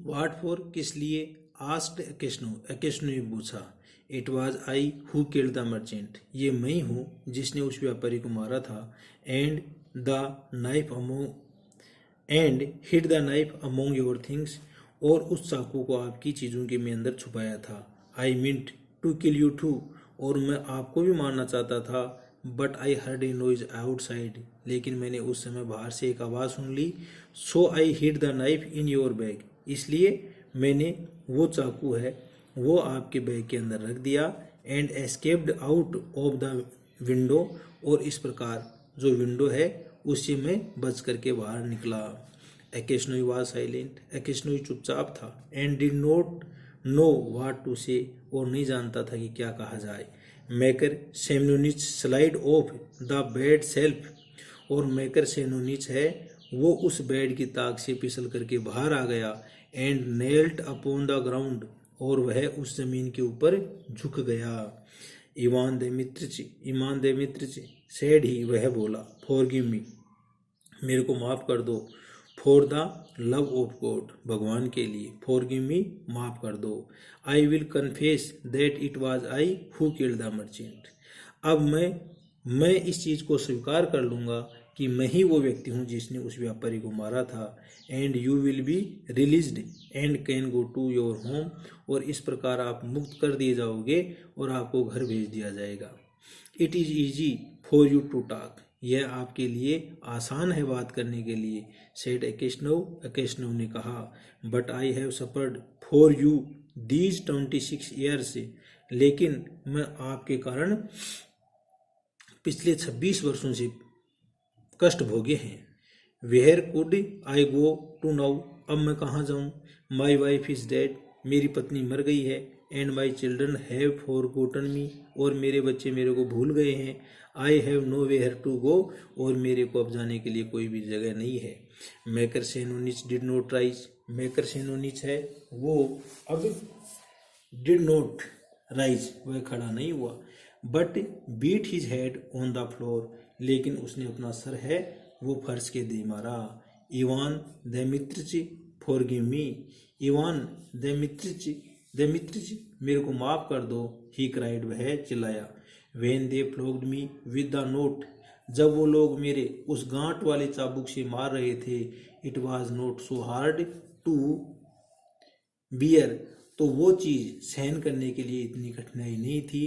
वाट for किस लिए, asked अकेशनो ने पूछा। It was I who killed the merchant, ये मैं ही हूँ जिसने उस व्यापारी को मारा था। And the knife among and hid the knife among your things, और उस चाकू को आपकी चीज़ों के में अंदर छुपाया था। I meant to kill you too, और मैं आपको भी मारना चाहता था। But I heard a noise outside, लेकिन मैंने उस समय बाहर से एक आवाज़ सुन ली। So I hid the knife in your bag, इसलिए मैंने वो चाकू है वो आपके बैग के अंदर रख दिया। And escaped out of the window, और इस प्रकार जो विंडो है उससे मैं बच करके बाहर निकला। अकेशनोई वाज साइलेंट, अकेशनोई चुपचाप था। And did not know what to say, और नहीं जानता था कि क्या कहा जाए। Makar Semyonich slide off the bed shelf, और मेकर सेमनोनिच है वो उस बेड की ताक से फिसल करके बाहर आ गया। And knelt upon the ground, और वह उस जमीन के ऊपर झुक गया। इवान देमित्रिच सेड ही, वह बोला, फॉरगिव मी, मेरे को माफ़ कर दो। For the love of God, भगवान के लिए, फॉरगिव मी, माफ़ कर दो। I will confess that it was I who killed the merchant, अब मैं इस चीज़ को स्वीकार कर लूँगा कि मैं ही वो व्यक्ति हूँ जिसने उस व्यापारी को मारा था। And you will be released and can go to your home, और इस प्रकार आप मुक्त कर दिए जाओगे और आपको घर भेज दिया जाएगा। It is easy for you to talk, यह आपके लिए आसान है बात करने के लिए। सेड अकेशनव ने कहा। But I have suffered for you these 26 years, लेकिन मैं आपके कारण पिछले 26 वर्षों से कष्ट भोगे हैं। Where could I go to now, अब मैं कहाँ जाऊँ। माई वाइफ इज़ डेड, मेरी पत्नी मर गई है। And my children have forgotten me, और मेरे बच्चे मेरे को भूल गए हैं। I have nowhere to go, और मेरे को अब जाने के लिए कोई भी जगह नहीं है। Makar Semyonich did not rise, Makar Semyonich है वो अब डिड नॉट राइज, वह खड़ा नहीं हुआ। But beat his head on the floor, लेकिन उसने अपना सर है वो फर्श के दे मारा। Ivan Dmitrich forgive me, Ivan Dmitrich मेरे को माफ कर दो। ही क्राइड, वह चिल्लाया। When they flogged me with the knout, जब वो लोग मेरे उस गांठ वाले चाबुक से मार रहे थे। It was not so hard to bear, तो वो चीज़ सहन करने के लिए इतनी कठिनाई नहीं थी।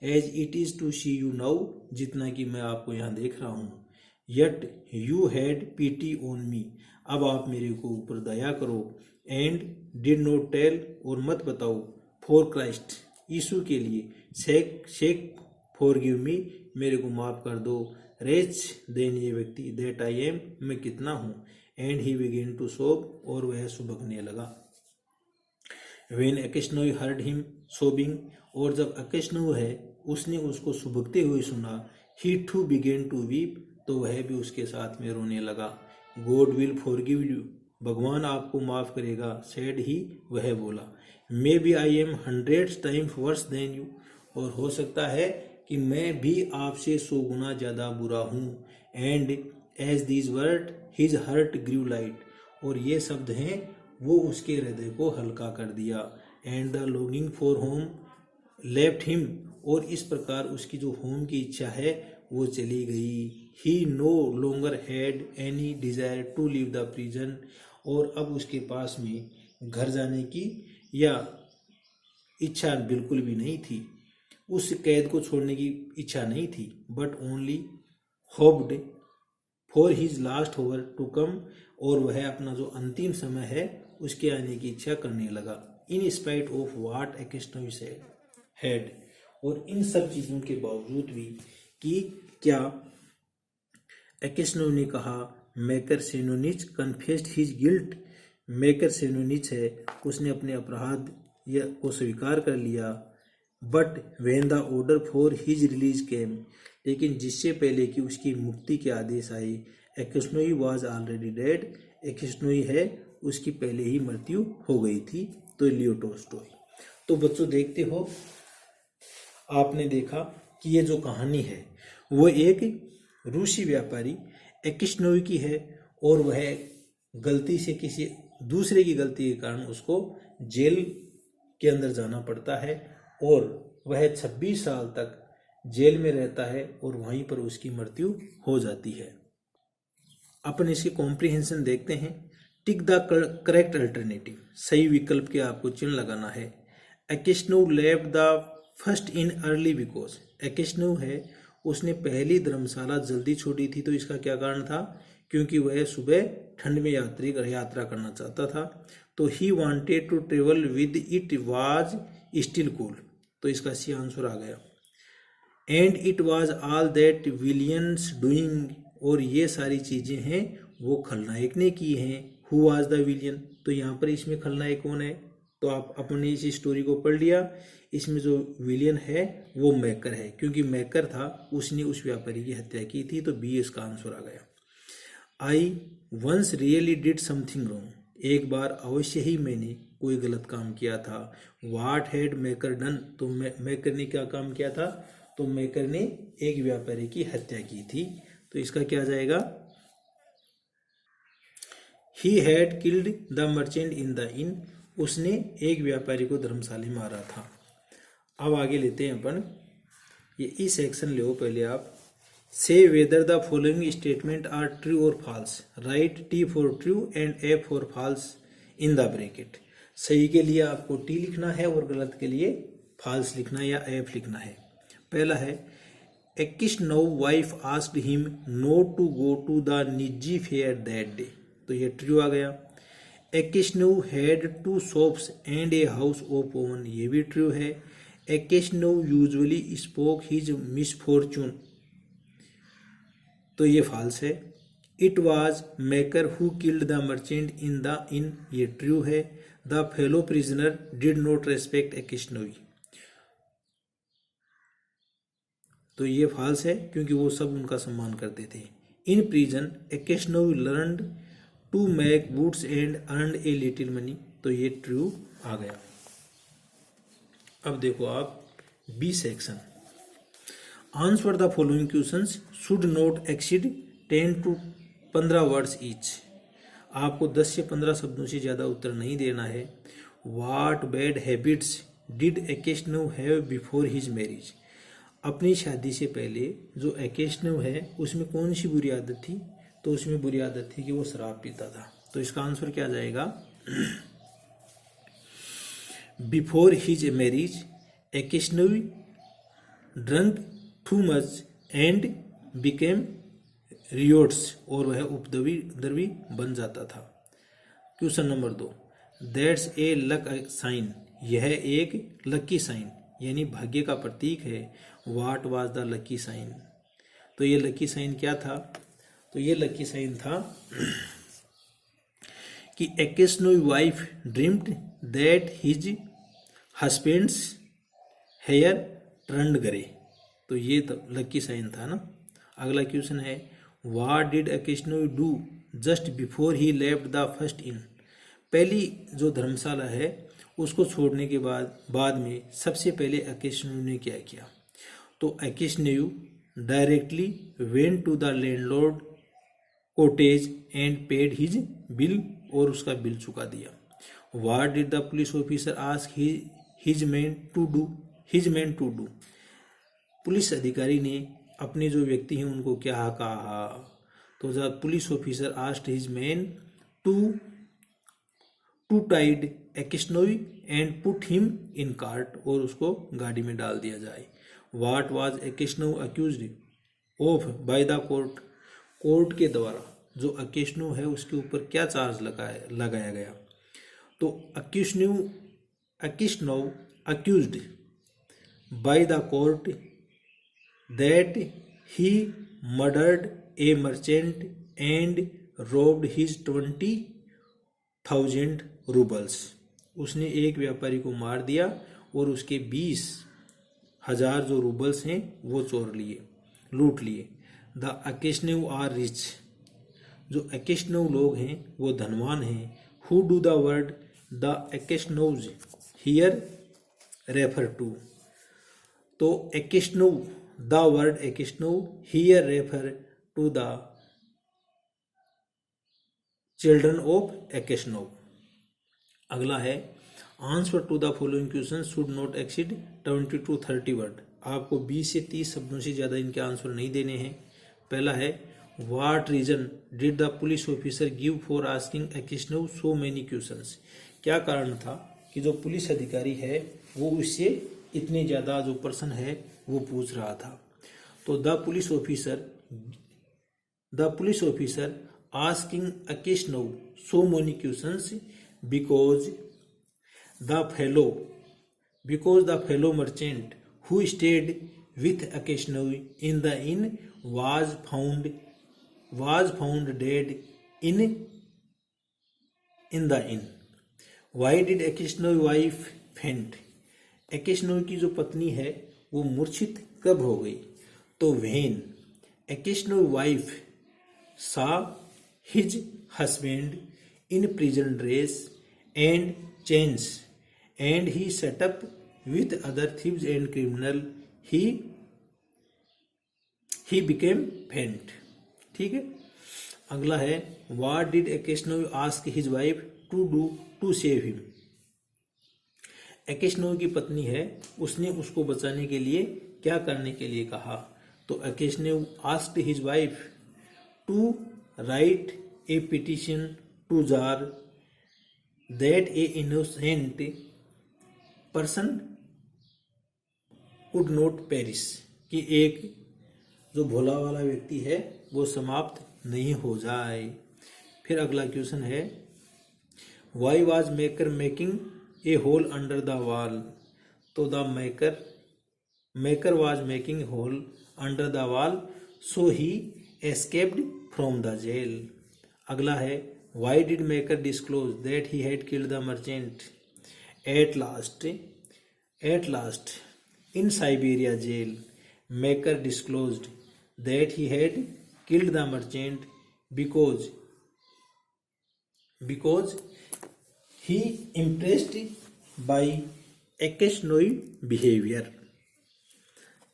As it is to see you now, जितना कि मैं आपको यहाँ देख रहा हूँ। Yet you had pity on me, अब आप मेरे को ऊपर दया करो। एंड डिड नॉट टेल, और मत बताओ। फॉर क्राइस्ट, यीशु के लिए। शेक फॉरगिव मी, मेरे को माफ़ कर दो। रेच देन, ये व्यक्ति। दैट आई एम, मैं कितना हूँ। एंड ही बिगेन टू सोब, और वह सुबकने लगा। वेन अकेशनोई हर्ड हिम सोबिंग, और जब अकेशनो है उसने उसको सुबकते हुए सुना। ही टू बिगेन टू वीप, तो वह भी उसके साथ में रोने लगा। गॉड विल फॉरगिव यू, भगवान आपको माफ़ करेगा। सेड ही, वह बोला। Maybe I am 100 times worse than you, और हो सकता है कि मैं भी आपसे 100 गुना ज़्यादा बुरा हूँ। And as this word his heart grieve light, और ये शब्द हैं वो उसके हृदय को हल्का कर दिया। And the longing for home left him, और इस प्रकार उसकी जो होम की इच्छा है वो चली गई। He no longer had any desire to leave the prison, और अब उसके पास में घर जाने की या इच्छा बिल्कुल भी नहीं थी, उस कैद को छोड़ने की इच्छा नहीं थी। But only hoped for his last hour to come, और वह अपना जो अंतिम समय है उसके आने की इच्छा करने लगा। In spite of what Aksionov said had, और इन सब चीज़ों के बावजूद भी कि क्या अकेशनोई ने कहा। Makar Semyonich confessed his guilt, Makar Semyonich है उसने अपने अपराध को स्वीकार कर लिया। But when the order for his release came, लेकिन जिससे पहले कि उसकी मुक्ति के आदेश आए। Aksionov was already dead, Aksionov है उसकी पहले ही मृत्यु हो गई थी। तो लियो टॉल्स्टॉय। तो बच्चों देखते हो, आपने देखा कि ये जो कहानी है वो एक रूसी व्यापारी अकेशनोई की है, और वह गलती से किसी दूसरे की गलती के कारण उसको जेल के अंदर जाना पड़ता है और वह 26 साल तक जेल में रहता है और वहीं पर उसकी मृत्यु हो जाती है। अपन इसकी कॉम्प्रिहेंशन देखते हैं। टिक द करेक्ट अल्टरनेटिव, सही विकल्प के आपको चिन्ह लगाना है। Aksionov left the first inn early because, Aksionov है उसने पहली धर्मशाला जल्दी छोड़ी थी, तो इसका क्या कारण था? क्योंकि वह सुबह ठंड में यात्रा करना चाहता था। तो he wanted to travel with it was still cool, तो इसका सी आंसर आ गया। And it was all that villain's doing, और ये सारी चीजें हैं वो खलनायक ने की हैं। हु वाज द विलियन, तो यहाँ पर इसमें खलनायक कौन है? तो आप अपने इस स्टोरी को पढ़ लिया, इसमें जो विलियन है वो मैकर है, क्योंकि मैकर था उसने उस व्यापारी की हत्या की थी, तो बी इसका आंसर आ गया। I once really did something wrong, एक बार अवश्य ही मैंने कोई गलत काम किया था। वाट हैड मेकर डन, तो मेकर ने क्या काम किया था? तो मेकर ने एक व्यापारी की हत्या की थी, तो इसका क्या जाएगा? ही had killed the merchant in the इन, उसने एक व्यापारी को धर्मशाला में मारा था। अब आगे लेते हैं अपन, ये ई सेक्शन ले पहले आप। Say whether the following statement are true और false, write T for true and F for false in the bracket. सही के लिए आपको टी लिखना है और गलत के लिए फॉल्स लिखना है या एफ लिखना है। पहला है Aksionov wife asked him not to go to the Nizhny fair that day, तो ये ट्रू आ गया। Aksionov had 2 shops and a house of own, ये भी ट्रू है। Aksionov usually spoke his misfortune, तो ये फॉल्स है। It was Makar who killed the merchant in the inn, ये ट्रू है। The fellow prisoner did not respect Aksionov, तो ये फॉल्स है क्योंकि वो सब उनका सम्मान करते थे। In prison Aksionov learned to make boots and earned a little money, तो ये ट्रू आ गया। अब देखो आप B section. Answer the following questions should not exceed 10 to 15 words each, आपको 10 से 15 शब्दों से ज़्यादा उत्तर नहीं देना है। What bad habits did Aksionov have before his marriage, अपनी शादी से पहले जो एकेशनोव है उसमें कौन सी बुरी आदत थी? तो उसमें बुरी आदत थी कि वो शराब पीता था, तो इसका आंसर क्या जाएगा? Before his marriage Aksionov drunk too much and became riots, और वह उपद्रवी बन जाता था। Question number 2, that's a luck sign, यह एक लकी साइन यानी भाग्य का प्रतीक है। What was the lucky sign, तो ये लकी साइन क्या था? तो ये लकी साइन था कि Aksionov wife dreamed that his husband's hair turned grey, तो ये तो लकी साइन था ना। अगला क्वेश्चन है what did Aksionov do just before he left the first inn, पहली जो धर्मशाला है उसको छोड़ने के बाद में सबसे पहले एकेशनोव ने क्या किया? तो Aksionov directly went to the landlord cottage and paid his bill, और उसका बिल चुका दिया। What did the police officer ask his man to do, police अधिकारी ने अपने जो व्यक्ति हैं उनको क्या कहा? तो जब police officer asked his man to tied Aksionov and put him in cart, और उसको गाड़ी में डाल दिया जाए। What was Aksionov accused of by the court, court के द्वारा जो एकेशनोव है उसके ऊपर क्या चार्ज लगाया गया? तो Aksionov accused by the court that he murdered a merchant and robbed his 20,000 roubles, उसने एक व्यापारी को मार दिया और उसके 20,000 जो रूबल्स हैं वो लूट लिए। द एकेशनोव आर रिच, जो एकेशनोव लोग हैं वो धनवान हैं। Who do the word the Aksionovs here refer to, तो Aksionov the word Aksionov here refer to the children of Aksionov, अगला है answer to the following question should not exceed 20 to 30 word. आपको 20 से 30 शब्दों से ज़्यादा इनके आंसर नहीं देने हैं। पहला है what reason did the police officer give for asking Aksionov so many questions. क्या कारण था कि जो पुलिस अधिकारी है वो उससे इतने ज़्यादा जो प्रश्न है वो पूछ रहा था। तो the police officer asking Aksionov so many questions because the fellow merchant who stayed with Akeshnav in the inn was found dead in the inn. Why did Akeshnav wife faint? Akeshnav की जो पत्नी है वो मूर्छित कब हो गई? तो when Akeshnav wife saw his husband in prison dress and chains and he set up with other thieves and criminal, he became faint। ठीक है। अगला है what did Akeshnav ask his wife to do to save him। अकेशनोव की पत्नी है उसने उसको बचाने के लिए क्या करने के लिए कहा? तो Aksionov asked his wife to write a petition to tsar that a innocent person would not perish, कि एक जो भोला वाला व्यक्ति है वो समाप्त नहीं हो जाए। फिर अगला क्वेश्चन है why was Makar making a hole under the wall. तो the Makar was making hole under the wall so he escaped from the jail. अगला है why did Makar disclose that he had killed the merchant at last in Siberia jail. Makar disclosed that he had killed the merchant because he impressed by Akeshnovi behavior।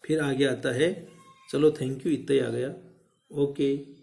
फिर आगे आता है, चलो thank you, इतना ही आ गया। Okay.